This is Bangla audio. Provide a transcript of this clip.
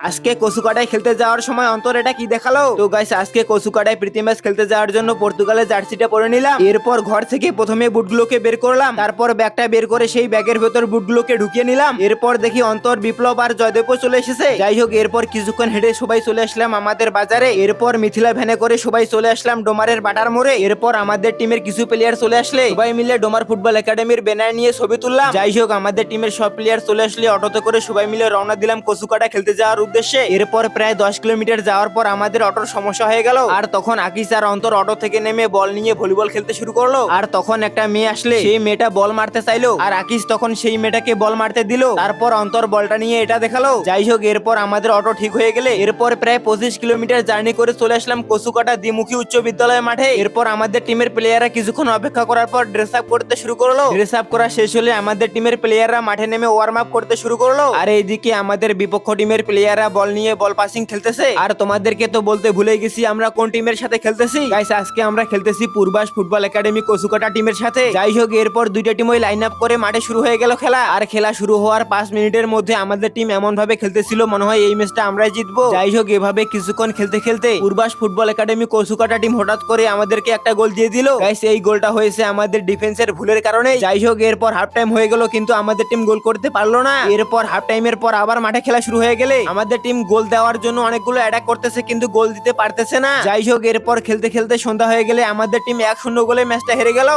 আজকে কচুকাটায় খেলতে যাওয়ার সময় অন্তর এটা কি দেখালো। তো গাইস আজকে কচুকাটায় প্রীতি ম্যাচ খেলতে যাওয়ার জন্য পর্তুগালের জার্সিটা পরে নিলাম। এরপর ঘর থেকে প্রথমে বুটগুলোকে বের করলাম, তারপর ব্যাগটা বের করে সেই ব্যাগের ভেতর বুটগুলোকে ঢুকিয়ে নিলাম। এরপর দেখি অন্তর, বিপ্লব আর জয়দেবও চলে এসেছে। যাই হোক, এরপর কিছুক্ষণ হেঁটে সবাই চলে আসলাম আমাদের বাজারে। এরপর মিথিলা ভ্যানে করে সবাই চলে আসলাম ডোমারের বাটার মোড়ে। এরপর আমাদের টিমের কিছু প্লেয়ার চলে আসলে সবাই মিলে ডোমার ফুটবল একাডেমির ব্যানার নিয়ে ছবি তুললাম। যাই হোক, আমাদের টিমের সব প্লেয়ার চলে আসলে অটোতে করে সবাই মিলে রওনা দিলাম কচুকাটা খেলতে যাওয়ার উদ্দেশ্যে। এরপর প্রায় 10 কিলোমিটার যাওয়ার পর আমাদের অটোর সমস্যা হয়ে গেল, আর তখন আকিস আর অন্তর অটো থেকে নেমে বল নিয়ে ভলিবল খেলতে শুরু করলো। আর তখন একটা মেয়ে আসলে সেই মেয়েটা বল মারতে চাইলো, আর আকিস তখন সেই মেয়েটাকে বল মারতে দিল। তারপর অন্তর বলটা নিয়ে এটা দেখালো। যাই হোক, এরপর আমাদের অটো ঠিক হয়ে গেলে এরপর প্রায় 25 কিলোমিটার জার্নি করে চলে আসলাম কচুকাটা দ্বিমুখী উচ্চ বিদ্যালয় মাঠে। এরপর আমাদের টিমের প্লেয়াররা কিছুক্ষণ অপেক্ষা করার পর ড্রেস আপ করতে শুরু করলো। ড্রেস আপ করা শেষ হলে আমাদের টিমের প্লেয়াররা মাঠে নেমে ওয়ার্ম আপ করতে শুরু করলো। আর এইদিকে আমাদের বিপক্ষ টিমের প্লেয়াররা বল নিয়ে বল পাসিং খেলতেছে। আর তোমাদেরকে তো বলতে ভুলে গেছি আমরা কোন টিমের সাথে খেলতেছি। গাইস আজকে আমরা খেলতেছি পূর্বাস ফুটবল একাডেমি কচুকাটা টিমের সাথে। যাই হোক, এরপর দুইটা টিম ওই লাইন আপ করে মাঠে শুরু হয়ে গেল খেলা। আর খেলা শুরু হওয়ার 5 মিনিটের মধ্যে আমাদের টিম এমন ভাবে খেলতেছিল মনে হয় এই ম্যাচটা আমরাই জিতবো। যাই হোক, এভাবে কিছুক্ষণ খেলতে খেলতে পূর্বাস ফুটবল একাডেমি কচুকাটা টিম হঠাৎ করে আমাদেরকে একটা গোল দিয়ে দিল। গাইস এই গোলটা হয়েছে আমাদের ডিফেন্সের ভুলের কারণে। যাই হোক, এরপর হাফ টাইম হয়ে গেল কিন্তু আমাদের টিম গোল করতে পারলো না। এরপর হাফ টাইমের পর আবার মাঠে খেলা শুরু হয়ে গেলে আমাদের টিম গোল দেওয়ার জন্য অনেকগুলো অ্যাটাক করতেছে কিন্তু গোল দিতে পারতেছে না। যাই হোক, এরপর খেলতে খেলতে সন্ধ্যা হয়ে গেলে আমাদের টিম 1-0 গোলে ম্যাচটা হেরে গেল।